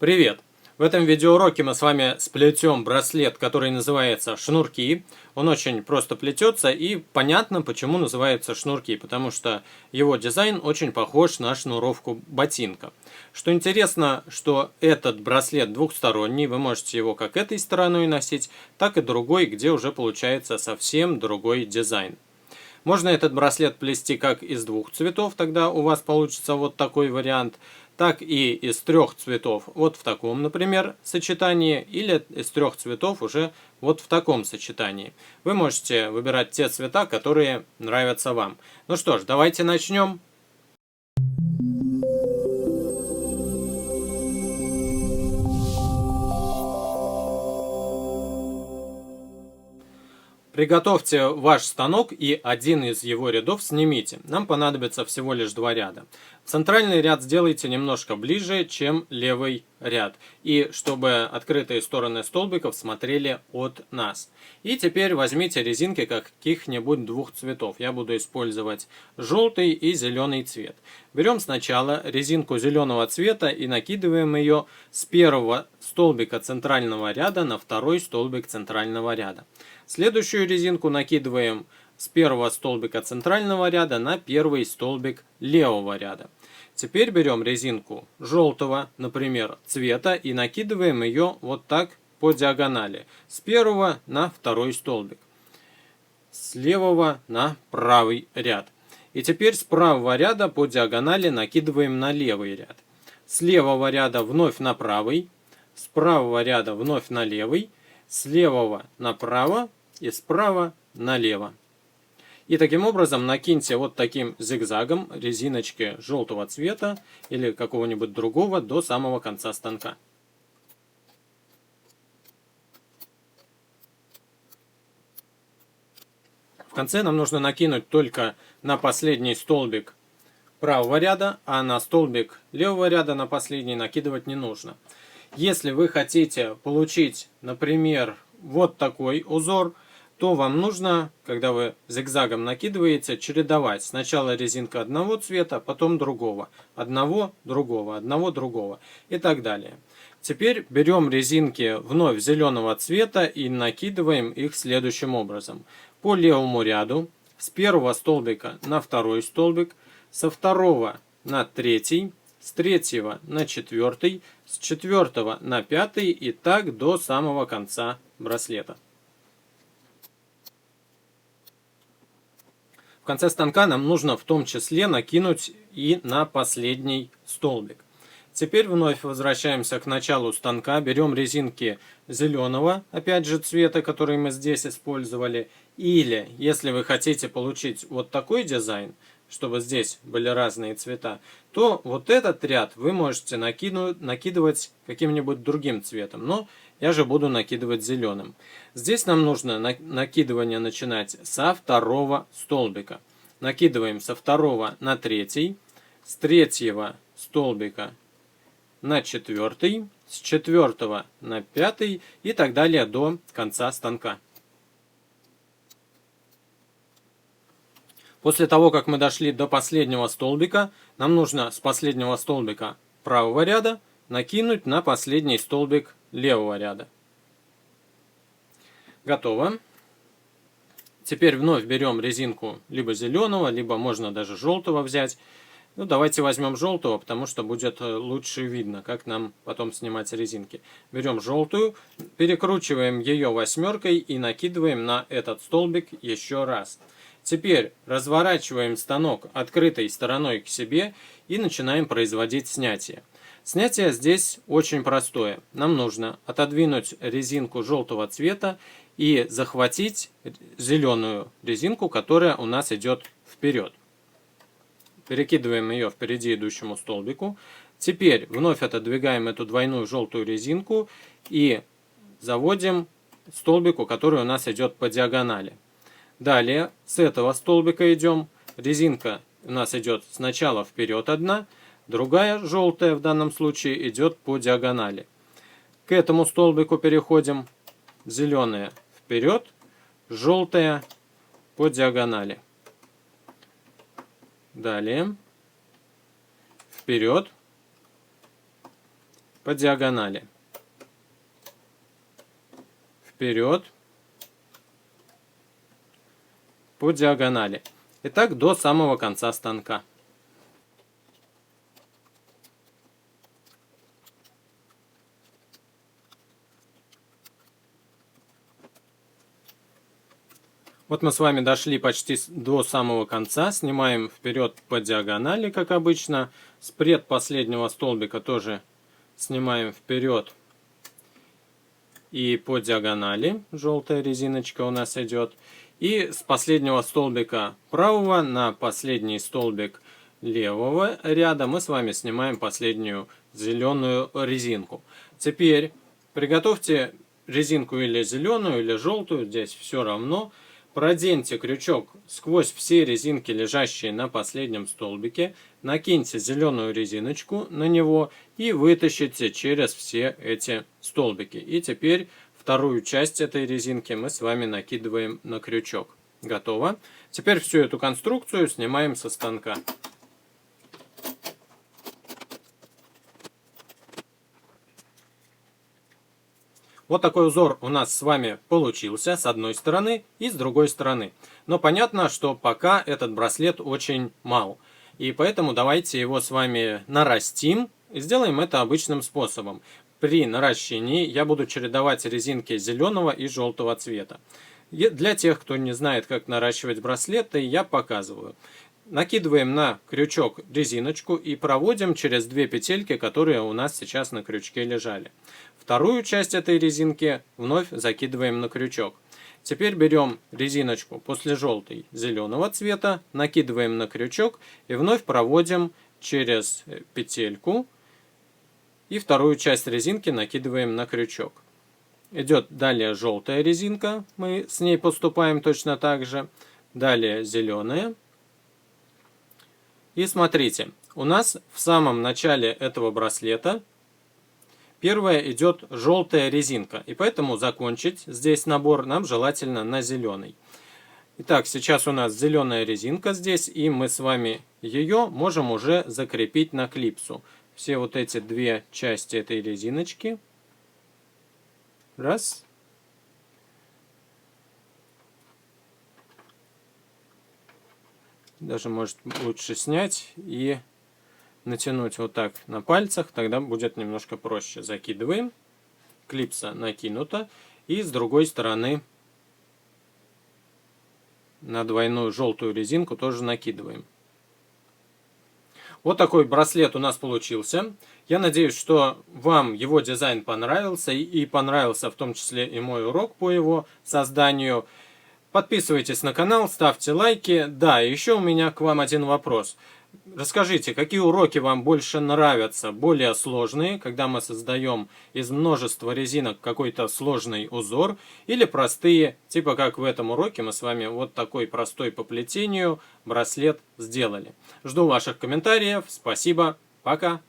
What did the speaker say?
Привет! В этом видеоуроке мы с вами сплетем браслет, который называется шнурки. Он очень просто плетется и понятно, почему называется шнурки, потому что его дизайн очень похож на шнуровку ботинка. Что интересно, что этот браслет двухсторонний, вы можете его как этой стороной носить, так и другой, где уже получается совсем другой дизайн. Можно этот браслет плести как из двух цветов, тогда у вас получится вот такой вариант, так и из трех цветов, вот в таком, например, сочетании, или из трех цветов уже вот в таком сочетании. Вы можете выбирать те цвета, которые нравятся вам. Ну что ж, давайте начнем. Приготовьте ваш станок и один из его рядов снимите. Нам понадобится всего лишь два ряда. Центральный ряд сделайте немножко ближе, чем левый ряд. И чтобы открытые стороны столбиков смотрели от нас. И теперь возьмите резинки каких-нибудь двух цветов. Я буду использовать желтый и зеленый цвет. Берем сначала резинку зеленого цвета и накидываем ее с первого столбика центрального ряда на второй столбик центрального ряда. Следующую резинку накидываем с первого столбика центрального ряда на первый столбик левого ряда. Теперь берем резинку желтого, например, цвета и накидываем ее вот так по диагонали. С первого на второй столбик. С левого на правый ряд. И теперь с правого ряда по диагонали накидываем на левый ряд. С левого ряда вновь на правый. С правого ряда вновь на левый. С левого направо и справа налево. И таким образом накиньте вот таким зигзагом резиночки желтого цвета или какого-нибудь другого до самого конца станка. В конце нам нужно накинуть только на последний столбик правого ряда, а на столбик левого ряда на последний накидывать не нужно. Если вы хотите получить, например, вот такой узор, то вам нужно, когда вы зигзагом накидываете, чередовать. Сначала резинка одного цвета, потом другого. Одного, другого, одного, другого и так далее. Теперь берем резинки вновь зеленого цвета и накидываем их следующим образом. По левому ряду с первого столбика на второй столбик, со второго на третий, с третьего на четвертый, с четвертого на пятый и так до самого конца браслета. В конце станка нам нужно в том числе накинуть и на последний столбик. Теперь вновь возвращаемся к началу станка, берем резинки зеленого, опять же цвета, который мы здесь использовали. Или, если вы хотите получить вот такой дизайн, чтобы здесь были разные цвета, то вот этот ряд вы можете накидывать каким-нибудь другим цветом. Но я же буду накидывать зеленым. Здесь нам нужно накидывание начинать со второго столбика. Накидываем со второго на третий, с третьего столбика на четвертый, с четвертого на пятый и так далее до конца станка. После того, как мы дошли до последнего столбика, нам нужно с последнего столбика правого ряда накинуть на последний столбик левого ряда. Готово. Теперь вновь берем резинку либо зеленого, либо можно даже желтого взять. Ну, давайте возьмем желтого, потому что будет лучше видно, как нам потом снимать резинки. Берем желтую, перекручиваем ее восьмеркой и накидываем на этот столбик еще раз. Теперь разворачиваем станок открытой стороной к себе и начинаем производить снятие. Снятие здесь очень простое. Нам нужно отодвинуть резинку желтого цвета и захватить зеленую резинку, которая у нас идет вперед. Перекидываем ее впереди идущему столбику. Теперь вновь отодвигаем эту двойную желтую резинку и заводим столбику, который у нас идет по диагонали. Далее с этого столбика идем. Резинка у нас идет сначала вперед одна, другая желтая в данном случае идет по диагонали. К этому столбику переходим. Зеленая вперед, желтая по диагонали. Далее вперед, по диагонали. Вперед, по диагонали. И так до самого конца станка. Вот мы с вами дошли почти до самого конца. Снимаем вперед по диагонали, как обычно. С предпоследнего столбика тоже снимаем вперед и по диагонали. Желтая резиночка у нас идет. И с последнего столбика правого на последний столбик левого ряда мы с вами снимаем последнюю зеленую резинку. Теперь приготовьте резинку или зеленую, или желтую, здесь все равно. Проденьте крючок сквозь все резинки, лежащие на последнем столбике. Накиньте зеленую резиночку на него и вытащите через все эти столбики. И теперь вторую часть этой резинки мы с вами накидываем на крючок. Готово. Теперь всю эту конструкцию снимаем со станка. Вот такой узор у нас с вами получился с одной стороны и с другой стороны. Но понятно, что пока этот браслет очень мал. И поэтому давайте его с вами нарастим. И сделаем это обычным способом. При наращивании я буду чередовать резинки зеленого и желтого цвета. Для тех, кто не знает, как наращивать браслеты, я показываю. Накидываем на крючок резиночку и проводим через две петельки, которые у нас сейчас на крючке лежали. Вторую часть этой резинки вновь закидываем на крючок. Теперь берем резиночку после желтой зеленого цвета, накидываем на крючок и вновь проводим через петельку. И вторую часть резинки накидываем на крючок. Идет далее желтая резинка, мы с ней поступаем точно так же. Далее зеленая. И смотрите, у нас в самом начале этого браслета первая идет желтая резинка. И поэтому закончить здесь набор нам желательно на зеленый. Итак, сейчас у нас зеленая резинка здесь, и мы с вами ее можем уже закрепить на клипсу. Все вот эти две части этой резиночки. Раз. Даже может лучше снять и натянуть вот так на пальцах, тогда будет немножко проще. Закидываем. Клипса накинута. И с другой стороны на двойную желтую резинку тоже накидываем. Вот такой браслет у нас получился. Я надеюсь, что вам его дизайн понравился и понравился в том числе и мой урок по его созданию. Подписывайтесь на канал, ставьте лайки. Да, еще у меня к вам один вопрос. Расскажите, какие уроки вам больше нравятся? Более сложные, когда мы создаем из множества резинок какой-то сложный узор, или простые, типа как в этом уроке мы с вами вот такой простой по плетению браслет сделали. Жду ваших комментариев. Спасибо. Пока.